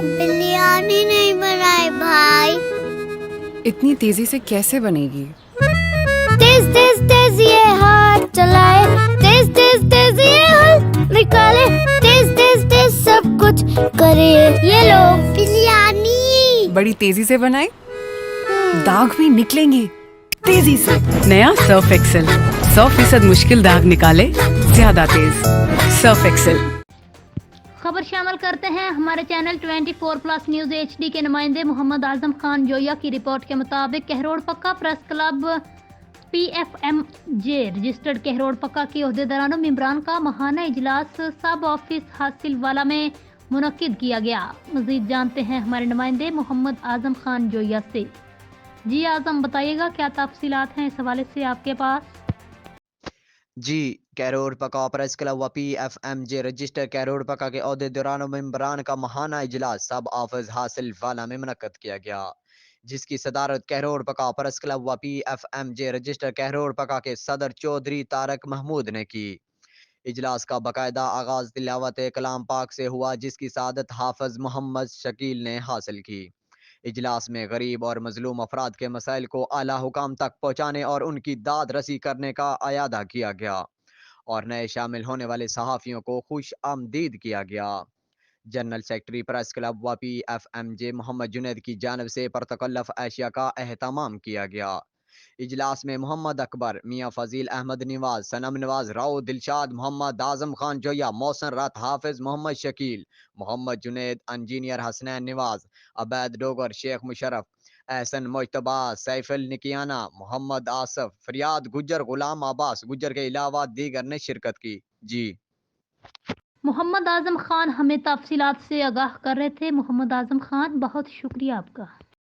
बिरयानी नहीं बनाई भाई। इतनी तेजी से कैसे बनेगी? तेज तेज तेज ये हाथ चलाए, तेज तेज तेज ये हाथ निकाले, तेज तेज तेज सब कुछ करे। ये लो बिरयानी। बड़ी तेजी से बनाए, दाग भी निकलेंगे तेजी से। नया सर्फ एक्सेल, 100% मुश्किल दाग निकाले ज्यादा तेज। Surf Excel. खबर शामिल करते हैं हमारे चैनल 24+ न्यूज़ HD के नुमाइंदे मोहम्मद आजम खान जोया की रिपोर्ट के मुताबिक कहरोड़ पक्का प्रेस क्लब PFMJ रजिस्टर्ड कहरोड़ पक्का के अहदेदारान मेंबरान का माहाना इजलास सब ऑफिस हासिल वाला में मुनक्किद किया गया। मजीद जानते हैं हमारे नुमाइंदे मोहम्मद आजम खान जोया से। जी आजम, बताइएगा क्या तफसीलात हैं इस हवाले से आपके पास? जी, कहरोड़ पका प्रेस क्लब व PFMJ रजिस्टर कहरोड़ पका के अहदेदारान मेंबरान का माहाना इजलास सब ऑफिस हासिल वाला में मुनक्किद किया गया, जिसकी सदारत कहरोड़ पका प्रेस क्लब व PFMJ रजिस्टर कहरोड़ पका के सदर चौधरी तारक महमूद ने की। इजलास का बाकायदा आगाज तिलावत कलाम पाक से हुआ, जिसकी सआदत हाफिज मोहम्मद शकील ने हासिल की। इजलास में गरीब और मजलूम अफराद के मसाइल को आला हुकाम तक पहुँचाने और उनकी दाद रसी करने का अयादा किया गया और नए शामिल होने वाले सहाफ़ियों को खुश आमदीद किया गया। जनरल सेक्रेटरी प्रेस क्लब व PFMJ मोहम्मद जुनैद की जानब से परतकल्लफ एशिया का एहतमाम किया गया। इजलास में मोहम्मद अकबर, मियाँ फजील अहमद नवाज, सनम नवाज राव, दिलशाद मोहम्मद आजम खान जोया, मोहसन रत, हाफिज मोहम्मद शकील, मोहम्मद जुनैद, इंजीनियर हसनैन नवाज, अबैद डोगर, शेख मुशर्रफ, एहसन मुजतबा, सैफुल निकियाना, मोहम्मद आसफ, फरियाद गुज्जर, गुलाम अब्बास गुज्जर के अलावा दीगर ने शिरकत की। जी मोहम्मद आजम खान हमें तफसीलात से आगाह कर रहे थे। मोहम्मद आजम खान, बहुत शुक्रिया आपका।